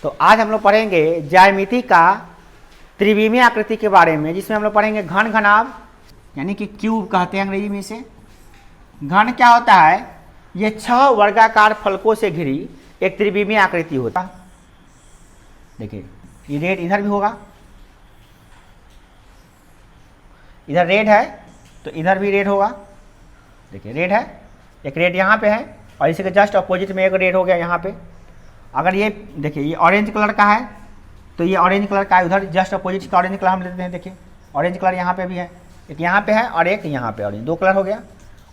तो आज हम लोग पढ़ेंगे ज्यामिति का त्रिविमीय आकृति के बारे में, जिसमें हम लोग पढ़ेंगे घन घनाभ यानी कि क्यूब कहते हैं अंग्रेजी में इसे। घन क्या होता है? ये 6 वर्गाकार फलकों से घिरी एक त्रिविमीय आकृति होता है। देखिए ये रेड इधर भी होगा, इधर रेड है तो इधर भी रेड होगा। देखिए रेड है, एक रेड यहाँ पे है और इसी के जस्ट अपोजिट में एक रेड हो गया यहाँ पे। अगर ये देखिए ये ऑरेंज कलर का है तो ये ऑरेंज कलर का है, उधर जस्ट अपोजिट का ऑरेंज कलर हम लेते हैं। देखिए ऑरेंज कलर यहाँ पे भी है, एक यहाँ पे है और एक यहाँ पे ऑरेंज, 2 कलर हो गया।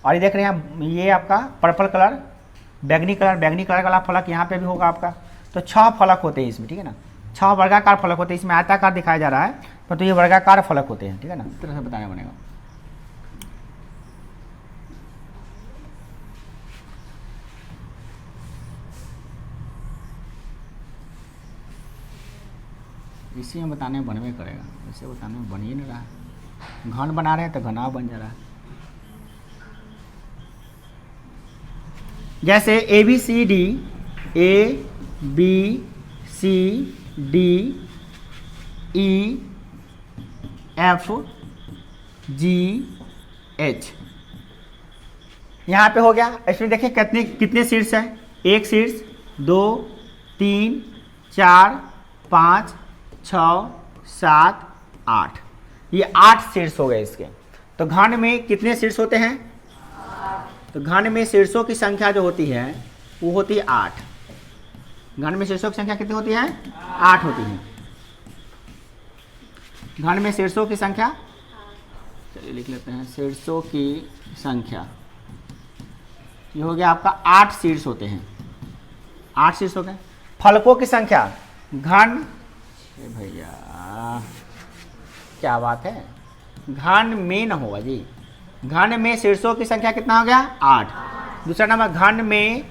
और ये देख रहे हैं ये आपका पर्पल कलर, बैगनी कलर वाला फलक यहाँ पे भी होगा आपका। तो 6 फलक होते हैं इसमें, ठीक है ना। 6 वर्गाकार फलक होते हैं, इसमें आयताकार दिखाया जा रहा है पर तो ये वर्गाकार फलक होते हैं, ठीक है ना। इस तरह से बताना बनेगा। इसी में बताने में बनवे करेगा, ऐसे बताने में बन ही नहीं रहा है। घन बना रहे हैं तो घनाभ बन जा रहा है। जैसे A B C D E F G H यहाँ पे हो गया। इसमें देखिए कितने शीर्ष हैं? 1 शीर्ष, 2 3 4 5 6 7 8, ये 8 शीर्ष हो गए इसके। तो घन में कितने शीर्ष होते हैं? तो घन में शीर्षों की संख्या जो होती है वो होती है 8। घन में शीर्षों की संख्या कितनी होती है? 8 होती है। घन में शीर्षों की संख्या, चलिए लिख लेते हैं, शीर्षों की संख्या ये हो गया आपका 8 शीर्ष होते हैं। 8 शीर्ष हो गए। फलकों की संख्या, घन भैया क्या बात है, घन में न होगा जी। घन में शीर्षों की संख्या कितना हो गया? 8। दूसरा नंबर घन में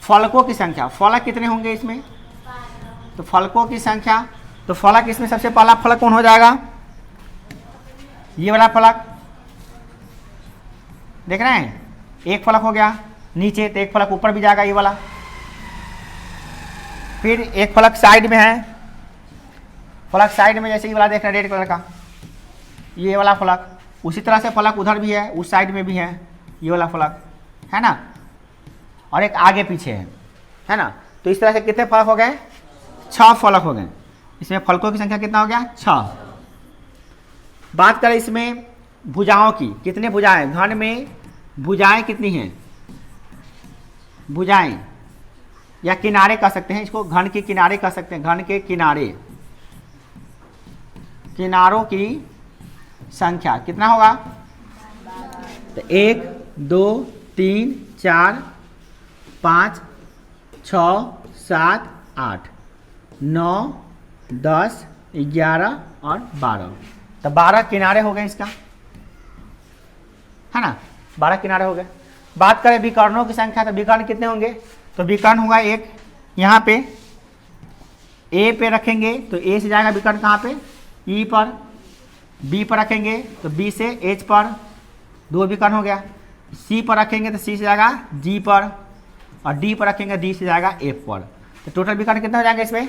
फलकों की संख्या, फलक कितने होंगे इसमें? तो फलकों की संख्या, तो फलक इसमें सबसे पहला फलक कौन हो जाएगा? ये वाला फलक देख रहे हैं, एक फलक हो गया नीचे, तो एक फलक ऊपर भी जाएगा ये वाला। फिर एक फलक साइड में है, फलक साइड में जैसे ये वाला देख रहे हैं रेड कलर का, ये वाला फलक। उसी तरह से फलक उधर भी है, उस साइड में भी है ये वाला फलक, है ना। और एक आगे पीछे है ना। तो इस तरह से कितने फलक हो गए? 6 फलक हो गए। इसमें फलकों की संख्या कितना हो गया? 6। बात करें इसमें भुजाओं की, कितने भुजाएं? घन में भुजाएं कितनी हैं? भुजाएं या किनारे कह सकते हैं इसको, घन के किनारे कह सकते हैं। घन के किनारे, किनारों की संख्या कितना होगा? तो 1 2 3 4 5 6 7 8 9 10 11 और 12। तो 12 किनारे हो गए इसका, है ना। 12 किनारे हो गए। बात करें विकर्णों की संख्या, तो विकर्ण कितने होंगे? तो विकर्ण होगा एक यहाँ पे ए पे रखेंगे तो ए से जाएगा विकर्ण कहाँ पे? ई पर। बी पर रखेंगे तो बी से एच पर, 2 विकर्ण हो गया। सी पर रखेंगे तो सी से जाएगा जी पर, और डी पर रखेंगे डी से जाएगा एफ पर। तो टोटल विकर्ण कितने हो जाएंगे इसमें?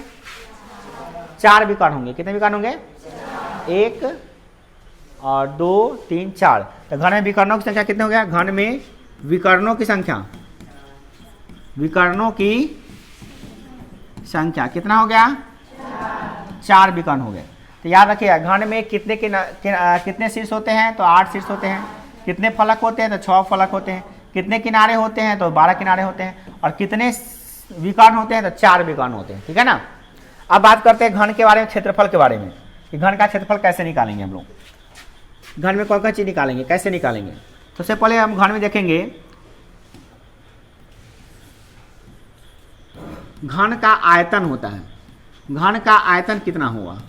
4 विकर्ण होंगे। कितने विकर्ण होंगे? 1 और 2 3 4। तो घन में विकर्णों की संख्या कितने हो गया? घन में विकर्णों की संख्या, विकर्णों की संख्या कितना हो गया? 4 विकर्ण हो गए। तो याद रखिएगा घन में कितने शीर्ष होते हैं? तो 8 शीर्ष होते हैं। कितने फलक होते हैं? तो 6 फलक होते हैं। कितने किनारे होते हैं? तो 12 किनारे होते हैं। और कितने विकर्ण होते हैं? तो 4 विकर्ण होते हैं, ठीक है ना। अब बात करते हैं घन के बारे में, क्षेत्रफल के बारे में, कि घन का क्षेत्रफल कैसे निकालेंगे हम लोग। घन में कौन कौन चीज निकालेंगे, कैसे निकालेंगे? सबसे पहले हम घन में देखेंगे घन का आयतन होता है। घन का आयतन कितना होगा?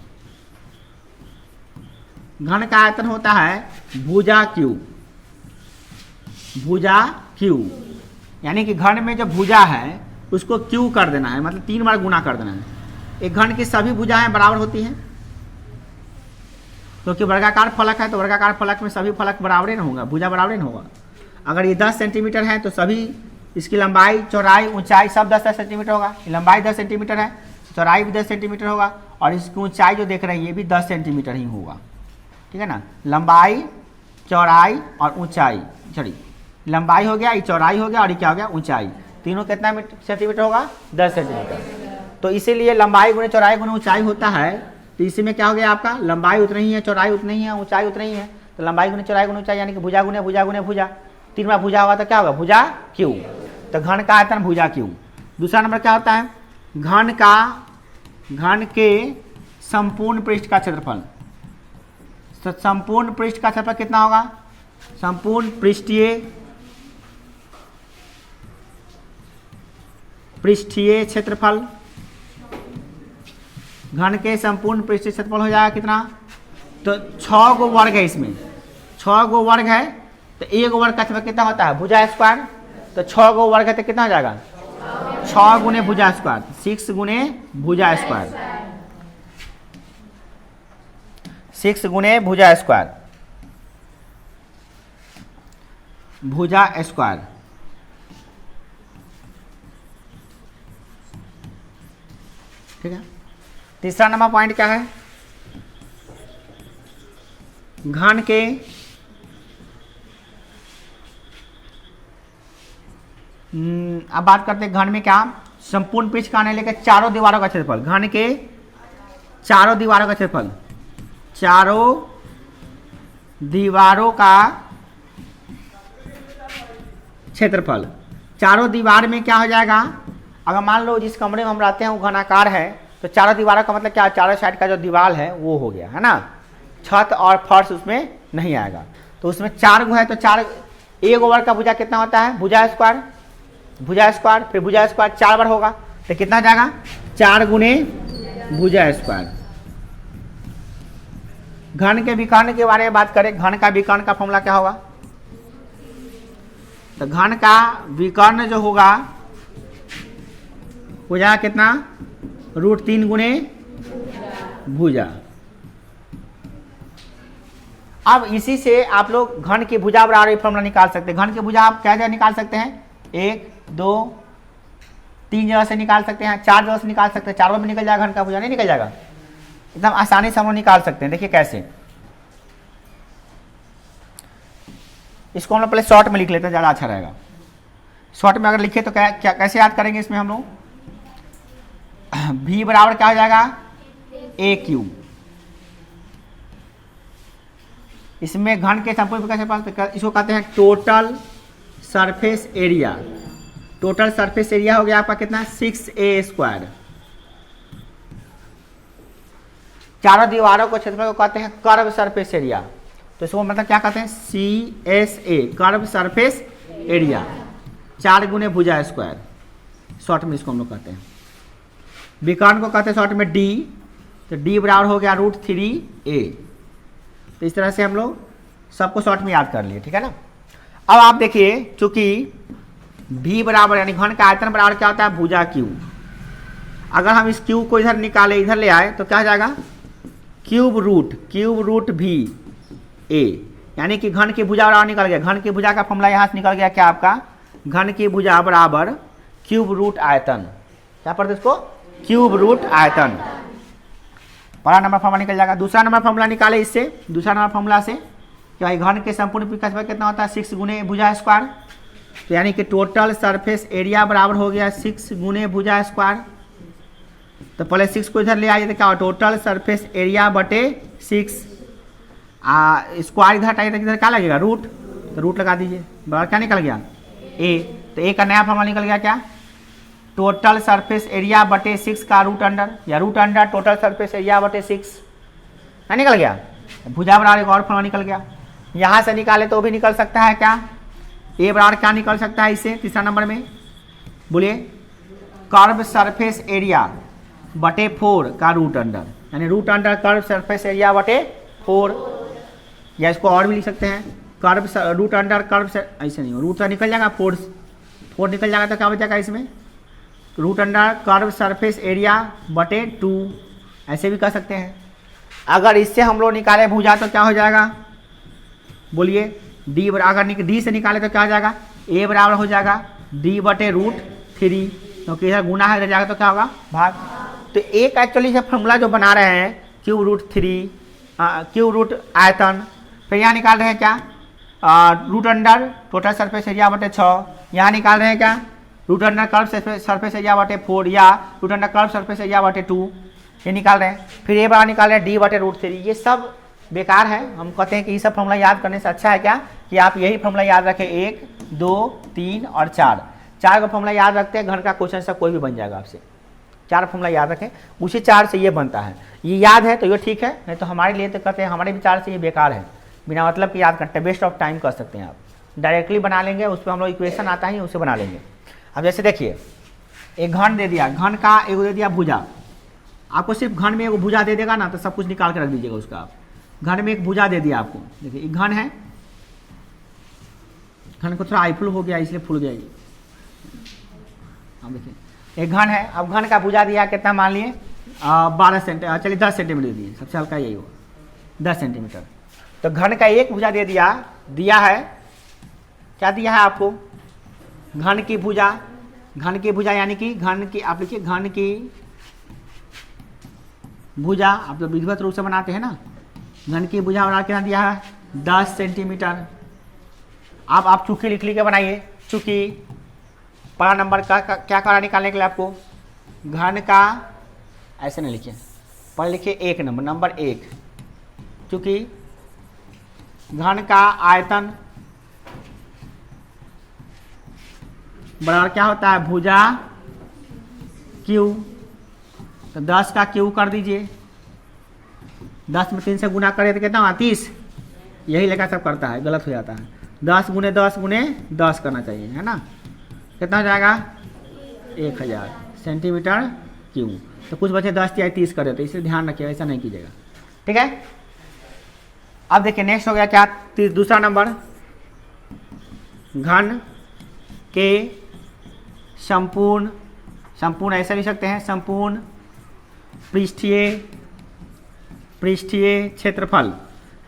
घन का आयतन होता है भुजा क्यू। भुजा क्यू यानी कि घन में जो भुजा है उसको क्यू कर देना है, मतलब 3 बार गुना कर देना है। एक घन की सभी भुजाएं बराबर होती हैं, क्योंकि वर्गाकार फलक है तो वर्गाकार फलक में सभी फलक बराबर ही होगा, भुजा बराबर ही होगा। अगर ये 10 सेंटीमीटर है तो सभी इसकी लंबाई चौड़ाई ऊंचाई सब 10-10 सेंटीमीटर होगा। लंबाई 10 सेंटीमीटर है चौड़ाई भी 10 सेंटीमीटर होगा और इसकी ऊंचाई जो देख रहे हैं ये भी 10 सेंटीमीटर ही होगा, ठीक है ना। लंबाई, चौड़ाई और ऊंचाई, सॉरी लंबाई हो गया, ये चौड़ाई हो गया और ये क्या हो गया ऊंचाई, तीनों कितना सेंटीमीटर होगा 10 सेंटीमीटर। तो इसीलिए लंबाई गुणे चौड़ाई गुणे ऊंचाई होता है, तो इसी में क्या हो गया आपका लंबाई उतनी ही है, चौड़ाई उतनी ही है, ऊंचाई उतनी ही है, तो लंबाई गुणे चौड़ाई गुणे ऊंचाई यानी कि भुजा गुणे भुजा गुणे भुजा, 3 बार भुजा होगा तो क्या होगा भुजा क्यू, तो घन का आयतन भुजा क्यू। दूसरा नंबर क्या होता है घन के संपूर्ण पृष्ठ का क्षेत्रफल। तो संपूर्ण पृष्ठ का क्षेत्रफल कितना होगा, संपूर्ण पृष्ठीय क्षेत्रफल, घन के संपूर्ण पृष्ठीय क्षेत्रफल हो जाएगा कितना, तो 6 गो वर्ग है, इसमें 6 गो वर्ग है, तो 1 वर्ग का क्षेत्रफल कितना होता है भुजा स्क्वायर, तो 6 गो वर्ग है तो कितना हो जाएगा 6 गुने भुजा स्क्वायर, 6 गुने भुजा स्क्वायर, 6 गुने भुजा स्क्वायर, भुजा स्क्वायर, ठीक है। तीसरा नंबर पॉइंट क्या है, घन के अब बात करते हैं घन में क्या संपूर्ण पृष्ठ का आने लेकर चारों दीवारों का क्षेत्रफल, घन के चारों दीवारों का क्षेत्रफल, चारों दीवारों का क्षेत्रफल, चारों दीवार में क्या हो जाएगा, अगर मान लो जिस कमरे में हम रहते हैं वो घनाकार है, तो चारों दीवारों का मतलब क्या, चारों साइड का जो दीवार है वो हो गया है ना, छत और फर्श उसमें नहीं आएगा, तो उसमें 4 गो है, तो 4 1 वर्ग का भुजा कितना होता है भुजा स्क्वायर, भुजा स्क्वायर फिर भुजा स्क्वायर 4 बार होगा तो कितना जाएगा 4 गुने भुजा स्क्वायर। घन के विकर्ण के बारे में बात करें, घन का विकर्ण का फॉर्मूला क्या होगा, तो घन का विकर्ण जो होगा हो जाएगा कितना √3 गुने भुजा। अब इसी से आप लोग घन की भुजा बराबर फॉर्मूला निकाल सकते हैं। घन की भुजा आप क्या जगह निकाल सकते हैं, 1 2 3 जगह से निकाल सकते हैं, 4 जगह से निकाल सकते हैं, 4 में निकल जाएगा, घन का भुजा नहीं निकल जाएगा, एकदम आसानी से हम लोग निकाल सकते हैं। देखिए कैसे, इसको हम लोग पहले शॉर्ट में लिख लेते हैं, ज़्यादा अच्छा रहेगा। शॉर्ट में अगर लिखे तो क्या कैसे याद करेंगे, इसमें हम लोग v बराबर क्या हो जाएगा AQ, इसमें घन के संपूर्ण क्षेत्रफल इसको कहते हैं total surface area, total surface area हो गया आपका कितना 6a²। चारों दीवारों को क्षेत्रफल को कहते हैं कर्व सरफेस एरिया, तो इसको मतलब क्या कहते हैं CSA कर्व सरफेस एरिया, 4 गुने भुजा स्क्वायर, शॉर्ट में इसको हम लोग कहते हैं। विकर्ण को कहते हैं शॉर्ट में D, तो D बराबर हो गया √3a। तो इस तरह से हम लोग सबको शॉर्ट में याद कर लिए, ठीक है ना। अब आप देखिए चूंकि V बराबर यानी घन का आयतन बराबर क्या होता है भुजा Q, अगर हम इस Q को इधर निकाले इधर ले आए तो क्या हो जाएगा क्यूब रूट VA, यानी कि घन की भुजा बराबर निकल गया, घन की भुजा का फॉर्मूला यहाँ से निकल गया क्या आपका, घन की भुजा बराबर क्यूब रूट आयतन, क्या पढ़ते इसको क्यूब रूट आयतन, पहला नंबर फॉर्मूला निकल जाएगा। दूसरा नंबर फॉर्मूला निकाले इससे, दूसरा नंबर फॉर्मूला से कि भाई घन के संपूर्ण पृष्ठ का क्षेत्रफल कितना होता है 6 गुने भुजा स्क्वायर, तो यानी कि टोटल सरफेस एरिया बराबर हो गया 6 गुने भुजा स्क्वायर। तो पहले 6 को इधर ले आइए तो क्या हो टोटल सरफेस एरिया बटे 6, स्क्वायर इधर हटाइए तो इधर क्या लगेगा रूट, तो रूट लगा दीजिए, बराबर क्या निकल गया A, तो A का नया फॉर्मूला निकल गया क्या टोटल सरफेस एरिया बटे 6 का रूट अंडर, या root under total surface area बटे 6 ना निकल गया। भुजा बराबर एक और फॉर्मूला निकल गया, यहाँ से निकाले तो भी निकल सकता है क्या, A बराबर क्या निकल सकता है इससे तीसरा नंबर में बोलिए कर्व सरफेस एरिया बटे 4 का रूट अंडर, यानी root under curve surface area बटे 4, या इसको और भी लिख सकते हैं कर्व रूट अंडर कर्व, ऐसे नहीं रूट तो निकल जाएगा 4 निकल जाएगा तो क्या बचेगा इसमें root under curve surface area बटे 2, ऐसे भी कर सकते हैं। अगर इससे हम लोग निकाले भुजा तो क्या हो जाएगा बोलिए D बराबर, अगर D से निकाले तो क्या हो जाएगा A बराबर हो जाएगा D बटे √3, क्योंकि इधर गुना है इधर जाएगा तो क्या होगा भाग, तो एक एक्चुअली से फॉर्मूला जो बना रहे हैं क्यू√3 क्यू रूट आयतन, फिर यहाँ निकाल रहे हैं क्या root under total surface area बटे 6, यहाँ निकाल रहे हैं क्या root under curve surface area बटे 4 या root under curve surface area बटे 2, ये निकाल रहे हैं। फिर ये बार निकाल रहे हैं d/√3। ये सब बेकार है। हम कहते हैं कि ये सब फॉर्मूला याद करने से अच्छा है क्या कि आप यही फॉर्मूला याद रखें 1 2 3 और 4 का फॉर्मूला याद रखते हैं, घर का क्वेश्चन सब कोई भी बन जाएगा आपसे। 4 फॉर्मूला याद रखें, उसी 4 से ये बनता है। ये याद है तो ये ठीक है, नहीं तो हमारे लिए तो कहते हैं हमारे विचार से ये बेकार है, बिना मतलब कि याद करते हैं, वेस्ट ऑफ टाइम कर सकते हैं आप। डायरेक्टली बना लेंगे, उस पर हम लोग इक्वेशन आता है उसे बना लेंगे। अब जैसे देखिए एक घन दे दिया, घन का एक दे दिया भुजा, आपको सिर्फ घन में एक भुजा दे देगा ना तो सब कुछ निकाल के रख दीजिएगा उसका। आप घन में एक भुजा दे दिया आपको, देखिए एक घन है, घन को थोड़ा आईफुल हो गया इसलिए फूल गया ये। अब देखिए एक घन है, अब घन का भुजा दिया कितना मान लिए 12 सेंटीमीटर, चलिए 10 सेंटीमीटर दे दिए, सबसे हल्का यही होगा 10 सेंटीमीटर। तो घन का एक भुजा दे दिया है, क्या दिया है आपको घन की भुजा, घन की भुजा यानी कि घन की, आप लिखिए घन की भुजा, आप तो विधिवत रूप से बनाते हैं ना, घन की भुजा बना कितना दिया है 10 सेंटीमीटर। अब आप चुकी लिख के बनाइए, चुकी पहला नंबर का क्या करा निकालने के लिए आपको घन का, ऐसे नहीं लिखिए, पढ़ लिखिए 1 नंबर 1, चूंकि घन का आयतन बराबर क्या होता है भुजा क्यू, तो 10 का क्यू कर दीजिए, 10 में 3 से गुना करें तो कितना हुआ 30, यही लेकर सब करता है, गलत हो जाता है। 10 गुने 10 गुने 10 करना चाहिए, है ना, कितना हो जाएगा 1000 सेंटीमीटर क्यू। तो कुछ बच्चे 10 या 30 कर देते, इसलिए ध्यान रखिए ऐसा नहीं कीजिएगा, ठीक है। अब देखिए नेक्स्ट हो गया क्या, दूसरा नंबर, घन के संपूर्ण ऐसा लिख सकते हैं, संपूर्ण पृष्ठीय क्षेत्रफल,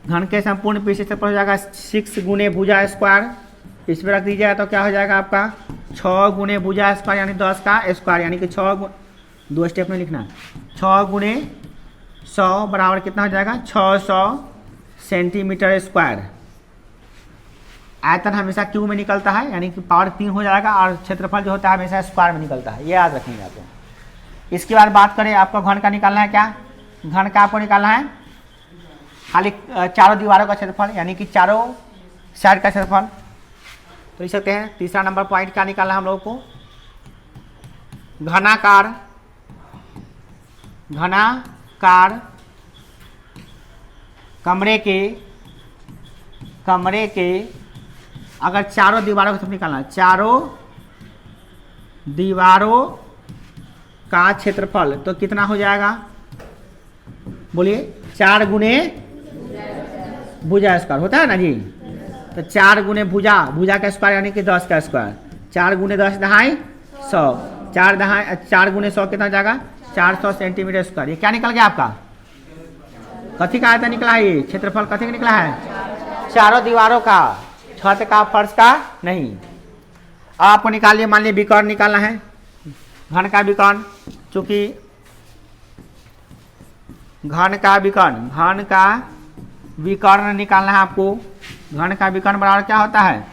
घन के संपूर्ण पृष्ठीय क्षेत्रफल हो जाएगा 6 गुने भुजा स्क्वायर, इसमें रख दीजिएगा तो क्या हो जाएगा आपका 6 गुने भुजा स्क्वायर यानी 10 का स्क्वायर, यानी कि 6 दो स्टेप में लिखना है, 6 गुने 100 बराबर कितना हो जाएगा 600 सेंटीमीटर स्क्वायर। आयतन हमेशा क्यू में निकलता है, यानी कि पावर 3 हो जाएगा, और क्षेत्रफल जो होता है हमेशा स्क्वायर में निकलता है, ये याद रखेंगे आपको। इसके बाद बात करें आपको घन का निकालना है, क्या घन का आपको निकालना है खाली चारों दीवारों का क्षेत्रफल, यानी कि चारों साइड का क्षेत्रफल। तो लिख सकते हैं तीसरा नंबर पॉइंट क्या निकालना है हम लोगों को, घनाकार कमरे के अगर चारों दीवारों का निकालना है, चारों दीवारों का क्षेत्रफल तो कितना हो जाएगा बोलिए, 4 गुने भुजा स्क्वायर होता है ना जी, तो 4 गुने भुजा का स्क्वायर यानी कि 10 का स्क्वायर, 4 गुने 10 दहाई 100, 4 गुने 100 कितना हो जाएगा 400 सेंटीमीटर स्क्वायर। ये क्या निकल गया आपका, कथी का आयतन निकला है, ये क्षेत्रफल कथी का निकला है, चारों दीवारों का, छत का, फर्श का नहीं। आपको निकालिए, मान लीजिए विकर्ण निकालना है, घन का विकर्ण, चूंकि घन का विकर्ण निकालना है आपको, घन का विकर्ण बराबर क्या होता है,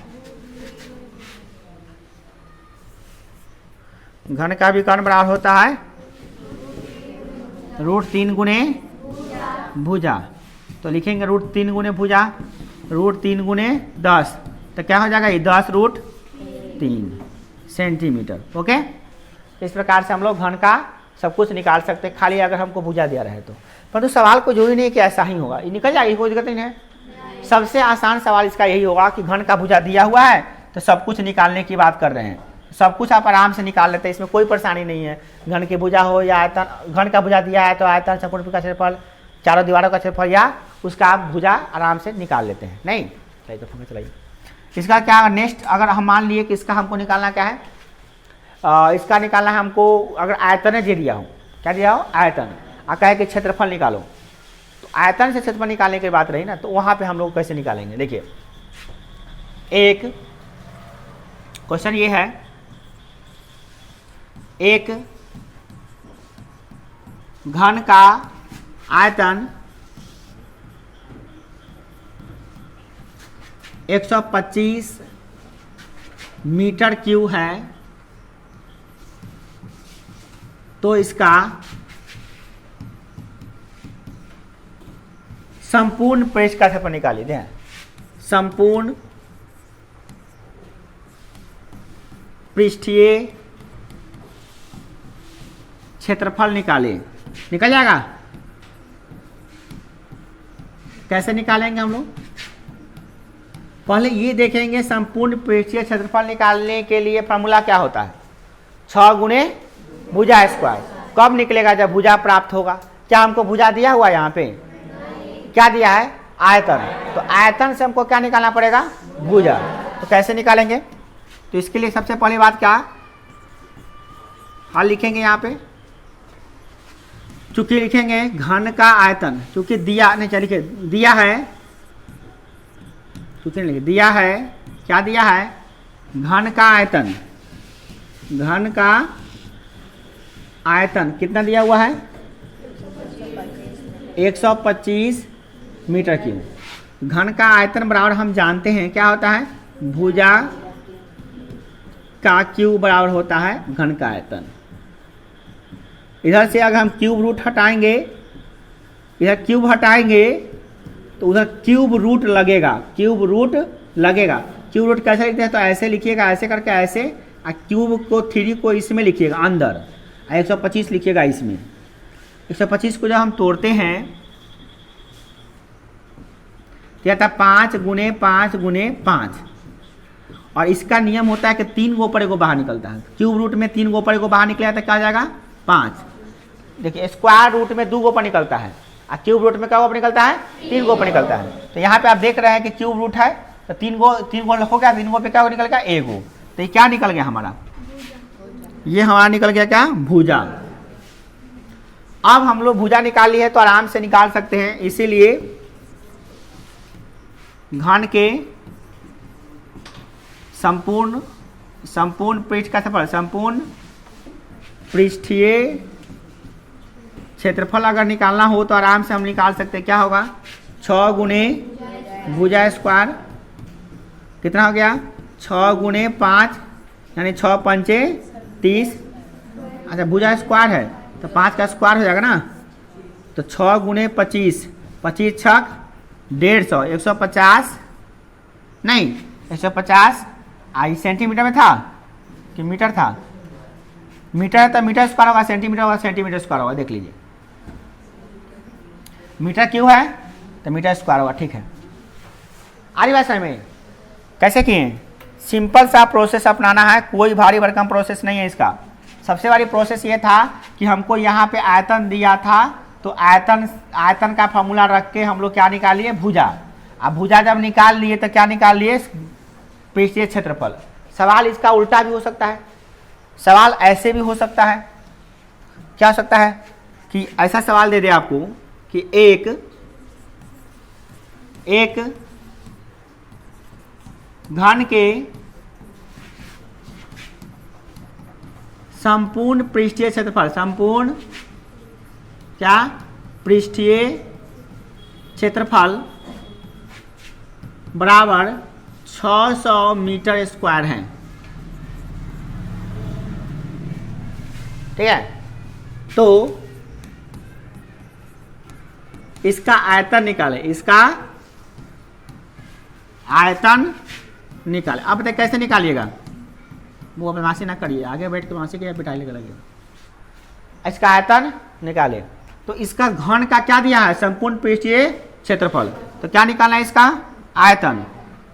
घन का विकर्ण बराबर होता है √3 गुने भुजा। तो लिखेंगे √3 गुने भुजा, √3 गुने 10, तो क्या हो जाएगा ये 10√3 सेंटीमीटर। ओके, इस प्रकार से हम लोग घन का सब कुछ निकाल सकते हैं, खाली अगर हमको भुजा दिया रहे तो। परंतु सवाल को जो ही नहीं कि ऐसा ही होगा, ये निकल जाएगी, कोई दिक्कत नहीं है। सबसे आसान सवाल इसका यही होगा कि घन का भुजा दिया हुआ है तो सब कुछ निकालने की बात कर रहे हैं, सब कुछ आप आराम से निकाल लेते हैं, इसमें कोई परेशानी नहीं है। घन की भुजा हो या आयतन, घन का भुजा दिया है तो आयतन, संपूर्ण का क्षेत्रफल, चारों दीवारों का क्षेत्रफल, या उसका आप भुजा आराम से निकाल लेते हैं। नहीं चलाइए, इसका क्या नेक्स्ट, अगर हम मान लिए कि इसका हमको निकालना क्या है, इसका निकालना है हमको, अगर आयतन दे दिया हो, क्या दिया हो आयतन, और कहे कि क्षेत्रफल निकालो, तो आयतन से क्षेत्रफल निकालने की बात रही ना, तो वहाँ पे हम लोग कैसे निकालेंगे। देखिए एक क्वेश्चन ये है, एक घन का आयतन 125 मीटर क्यूब है तो इसका संपूर्ण पृष्ठ का क्षेत्रफल निकालिए। दें संपूर्ण पृष्ठीय क्षेत्रफल निकालें। निकल जाएगा? कैसे निकालेंगे हम लोग? पहले ये देखेंगे संपूर्ण पृष्ठीय क्षेत्रफल निकालने के लिए फॉर्मूला क्या होता है, 6 गुणे भुजा स्क्वायर। कब निकलेगा? जब भुजा प्राप्त होगा। क्या हमको भुजा दिया हुआ यहाँ पे? क्या दिया है? आयतन। तो आयतन से हमको क्या निकालना पड़ेगा? भुजा। तो कैसे निकालेंगे? तो इसके लिए सबसे पहली बात क्या हल लिखेंगे यहाँ पे, चूंकि लिखेंगे घन का आयतन, चूंकि दिया नहीं चलिए लिखे दिया है, चूंकि लिखे दिया है, क्या दिया है? घन का आयतन। घन का आयतन कितना दिया हुआ है? 125 मीटर क्यूब। घन का आयतन बराबर हम जानते हैं क्या होता है? भुजा का क्यूब बराबर होता है घन का आयतन। इधर से अगर हम क्यूब रूट हटाएंगे, इधर क्यूब हटाएंगे तो उधर क्यूब रूट लगेगा। क्यूब रूट लगेगा। क्यूब रूट कैसे लिखते हैं? तो ऐसे लिखिएगा, ऐसे करके ऐसे, और क्यूब को 3 को इसमें लिखिएगा अंदर, 125 लिखिएगा इसमें। 125 को जब हम तोड़ते हैं क्या था? 5 गुणे 5 गुणे 5। और इसका नियम होता है कि 3 गो ऊपर को बाहर निकलता है। क्यूब रूट में 3 गो ऊपर को बाहर निकला तो क्या हो जाएगा? 5। देखिए स्क्वायर रूट में 2 गो ऊपर निकलता है और क्यूब रूट में क्या ऊपर निकलता है? 3 गो ऊपर निकलता है। तो यहाँ पे आप देख रहे हैं कि क्यूब रूट है तो 3 गो हो गया, 3 गो पे क्या निकल गया? 1 गो। तो ये क्या निकल गया हमारा? ये हमारा निकल गया क्या? भुजा। अब हम लोग भुजा निकाल ली है तो आराम से निकाल सकते हैं। इसीलिए घन के संपूर्ण पृष्ठ का क्षेत्रफल, संपूर्ण पृष्ठीय क्षेत्रफल अगर निकालना हो तो आराम से हम निकाल सकते हैं। क्या होगा? 6 गुणे भुजा स्क्वायर कितना हो गया? 6 गुणे 5 यानी 6 पंचे 30। अच्छा भुजा स्क्वायर है तो 5 का स्क्वायर हो जाएगा ना, तो 6 गुणे 25, 25 छक 150, 150 नहीं 150। आई सेंटीमीटर में था कि मीटर था? मीटर है तो मीटर स्क्वायर होगा, सेंटीमीटर होगा सेंटीमीटर स्क्वायर होगा। देख लीजिए मीटर क्यों है तो मीटर स्क्वायर होगा। ठीक है, आ रही बात समझ में? कैसे किए? सिंपल सा प्रोसेस अपनाना है, कोई भारी भरकम प्रोसेस नहीं है इसका। सबसे बड़ी प्रोसेस ये था कि हमको यहाँ पे आयतन दिया था तो आयतन का फॉर्मूला रख के हम लोग क्या निकालिए? भुजा। अब भुजा जब निकाल लिए तो क्या निकाल लिए? पृष्ठीय क्षेत्रफल। सवाल इसका उल्टा भी हो सकता है, सवाल ऐसे भी हो सकता है। क्या हो सकता है कि ऐसा सवाल दे दे आपको कि एक घन के संपूर्ण पृष्ठीय क्षेत्रफल, संपूर्ण क्या? पृष्ठीय क्षेत्रफल बराबर 600 मीटर स्क्वायर है। ठीक है, तो इसका आयतन निकाले, इसका आयतन निकाले। अब बताइए कैसे निकालिएगा? वो बदमाशी ना करिए, आगे बैठ के बदमाशी के पिटाई लगे। इसका आयतन निकाले तो इसका घन का क्या दिया है? संपूर्ण पृष्ठीय क्षेत्रफल। तो क्या निकालना है? इसका आयतन।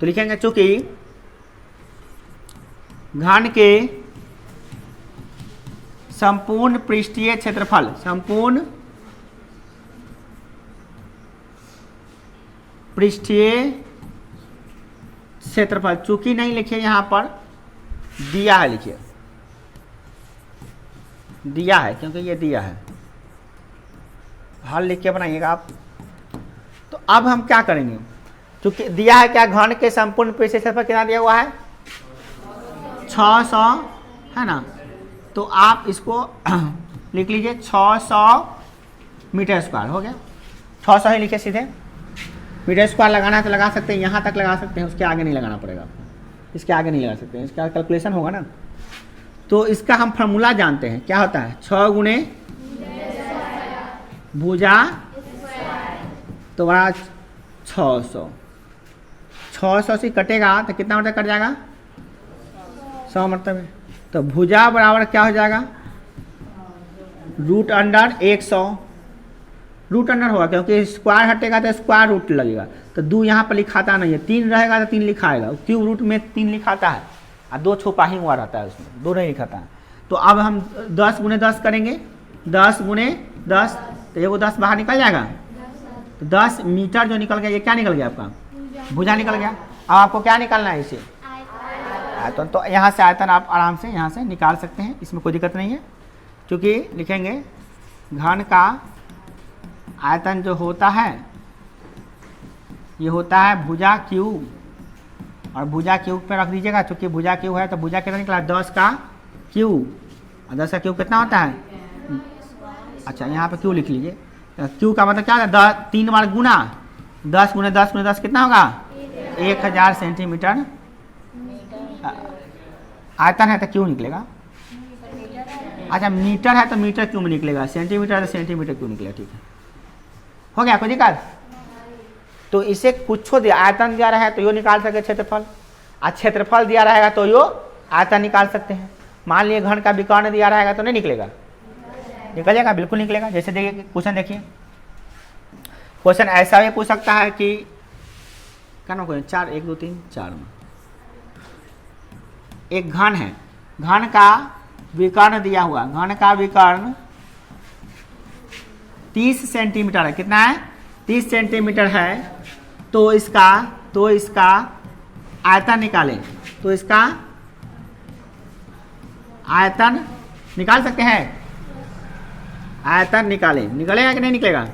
तो लिखेंगे चूंकि घन के संपूर्ण पृष्ठीय क्षेत्रफल, संपूर्ण पृष्ठीय क्षेत्रफल, चूंकि नहीं लिखे यहां पर, दिया है लिखिए, दिया है क्योंकि ये दिया है। हल लिख के बनाइएगा आप। तो अब हम क्या करेंगे? क्योंकि दिया है क्या? घन के संपूर्ण पृष्ठीय क्षेत्रफल कितना दिया हुआ है? 600 है ना। तो आप इसको लिख लीजिए 600 मीटर स्क्वायर हो गया। 600 ही लिखे सीधे। मीटर स्क्वायर लगाना है तो लगा सकते हैं, यहाँ तक लगा सकते हैं, उसके आगे नहीं लगाना पड़ेगा आपको, इसके आगे नहीं लगा सकते हैं, इसका कैलकुलेशन होगा ना। तो इसका हम फार्मूला जानते हैं, क्या होता है 6 गुणे भुजा तो बड़ा 600, 600 से कटेगा तो कितना मतलब कट जाएगा 100 मतलब। तो भुजा बराबर क्या हो जाएगा रूट अंडर 100, रूट अंडर होगा क्योंकि स्क्वायर हटेगा तो स्क्वायर रूट लगेगा। तो 2 यहाँ पर लिखाता नहीं है, 3 रहेगा तो 3 लिखाएगा, क्यूब रूट में 3 लिखाता है और 2 छुपा ही हुआ रहता है उसमें, 2 नहीं लिखाता है। तो अब हम 10 गुणे 10 करेंगे, 10 गुणे 10 तो ये वो 10 बाहर निकल जाएगा। तो 10 मीटर जो निकल गया, ये क्या निकल गया आपका भुजा निकल गया। अब आपको क्या निकालना है इसे आयतन। तो यहाँ से आयतन आप आराम से यहाँ से निकाल सकते हैं, इसमें कोई दिक्कत नहीं है, क्योंकि लिखेंगे घन का आयतन जो होता है ये होता है भुजा क्यूब, और भुजा क्यूब पे रख दीजिएगा, क्योंकि भुजा क्यूब है तो भुजा कितना निकला 10 का क्यूब, और 10 का क्यूब कितना होता है अच्छा यहाँ पे क्यूब लिख लीजिए। क्यूब का मतलब क्या है 3 बार गुना 10 गुने 10 गुने 10 कितना होगा 1000 सेंटीमीटर आयतन है तो क्यों निकलेगा। अच्छा मीटर है तो मीटर क्यों निकलेगा, सेंटीमीटर है तो सेंटीमीटर क्यों निकलेगा। ठीक है हो गया कोई दिक्कत। तो इसे कुछ दिया आयतन दिया रहा है तो यो निकाल सकते क्षेत्रफल, और क्षेत्रफल दिया रहेगा तो यो आयतन निकाल सकते हैं। मान लिए घन का विकर्ण दिया रहेगा तो नहीं निकलेगा, निकल जाएगा बिल्कुल निकलेगा। जैसे देखिए क्वेश्चन देखिए, क्वेश्चन ऐसा भी पूछ सकता है कि क्या नाम 4 1 2 3 4 में एक घन है, घन का विकर्ण दिया हुआ, घन का विकर्ण 30 सेंटीमीटर है, कितना है 30 सेंटीमीटर है। तो इसका आयतन निकालें, तो इसका आयतन निकाल सकते हैं, आयतन निकालें, निकलेगा कि नहीं निकलेगा।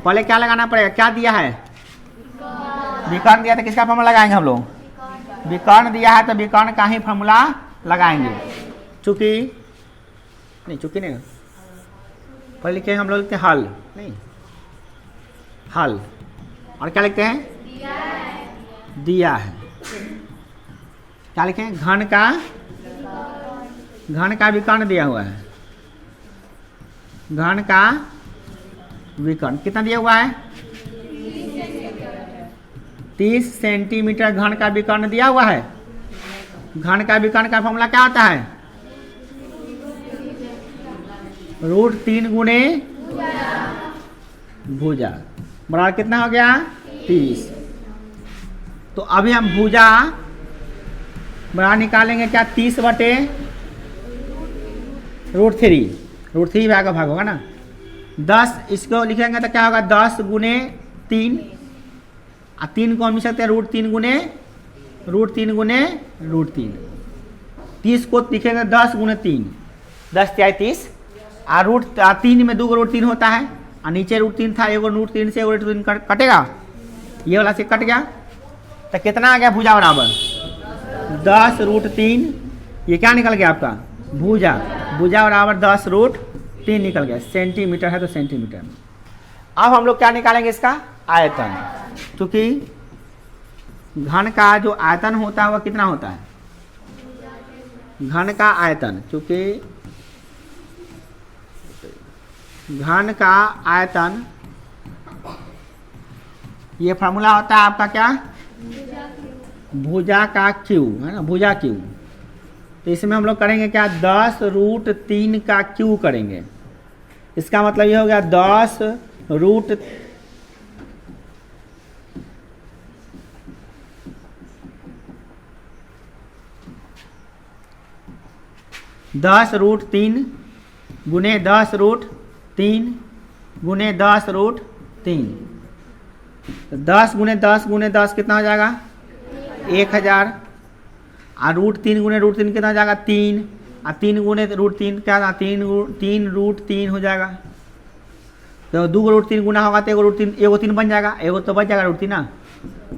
पहले क्या लगाना पड़ेगा, क्या दिया है विकर्ण दिया, तो किसका फॉर्मूला लगाएंगे हम लोग, विकर्ण दिया है तो विकर्ण का ही फॉर्मूला लगाएंगे। चूंकि नहीं पहले लिखे हम लोग लिखते हैं हल, नहीं हल, और क्या लिखते हैं दिया है। क्या लिखें घन का विकर्ण दिया हुआ है, घन का विकर्ण कितना दिया हुआ है 30 सेंटीमीटर घन का विकर्ण दिया हुआ है। घन का विकर्ण का फॉर्मूला क्या होता है √3 गुणे भुजा बराबर कितना हो गया 30। तो अभी हम भुजा बराबर निकालेंगे क्या 30 बटे √3 भाग होगा ना 10, इसको लिखेंगे तो क्या होगा 10 गुणे 3, और 3 को हम लिख सकते हैं √3 गुणे √3। 30 को लिखेंगे 10 गुणे 3, 10 × 30, और √3 में 2 √3 होता है, और नीचे √3 था, एगो √3 से एगो √3 कटेगा, ये वाला से कट गया, तो कितना आ गया भुजा बराबर 10 √3। ये क्या निकल गया आपका भुजा बराबर 10 √3 निकल गया। सेंटीमीटर है तो सेंटीमीटर में। अब हम लोग क्या निकालेंगे इसका आयतन, क्योंकि घन का जो आयतन होता है वह कितना होता है घन का आयतन, क्योंकि घन का आयतन ये फार्मूला होता है आपका क्या भुजा का क्यूब है ना, भुजा क्यूब। तो इसमें हम लोग करेंगे क्या 10 √3 का क्यूब करेंगे। इसका मतलब ये हो गया 10 √3 गुने 10 √3 गुने 10 √3। 10 गुने 10 कितना हो जाएगा 1000, और √3 गुने √3 कितना हो जाएगा 3, और 3 गुने √3 क्या था 3 √3 हो जाएगा। तो 2 √3 गुना होगा तो एगो 3 बन जाएगा, एगो तो बच जाएगा √3 ना।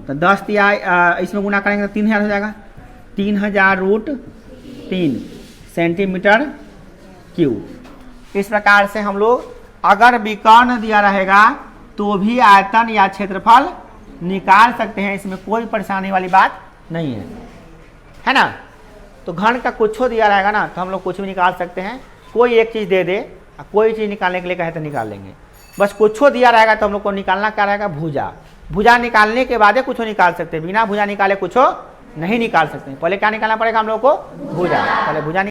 तो 10 दिया इसमें गुना करेंगे तो 3000 हो जाएगा, 3000 √3 सेंटीमीटर क्यूब। इस प्रकार से हम लोग अगर विकर्ण दिया रहेगा तो भी आयतन या क्षेत्रफल निकाल सकते हैं, इसमें कोई परेशानी वाली बात नहीं है ना। तो घन का कुछ दिया रहेगा ना तो हम लोग कुछ भी निकाल सकते हैं, कोई एक चीज़ दे दे, कोई चीज़ निकालने के लिए कहे तो निकाल लेंगे। बस कुछ दिया रहेगा तो हम लोग को निकालना क्या रहेगा, भुजा। भुजा निकालने के बाद कुछ निकाल सकते हैं, बिना भुजा निकाले कुछ नहीं निकाल सकते। पहले क्या निकालना पड़ेगा हम लोग को, भुजा। पहले भुजा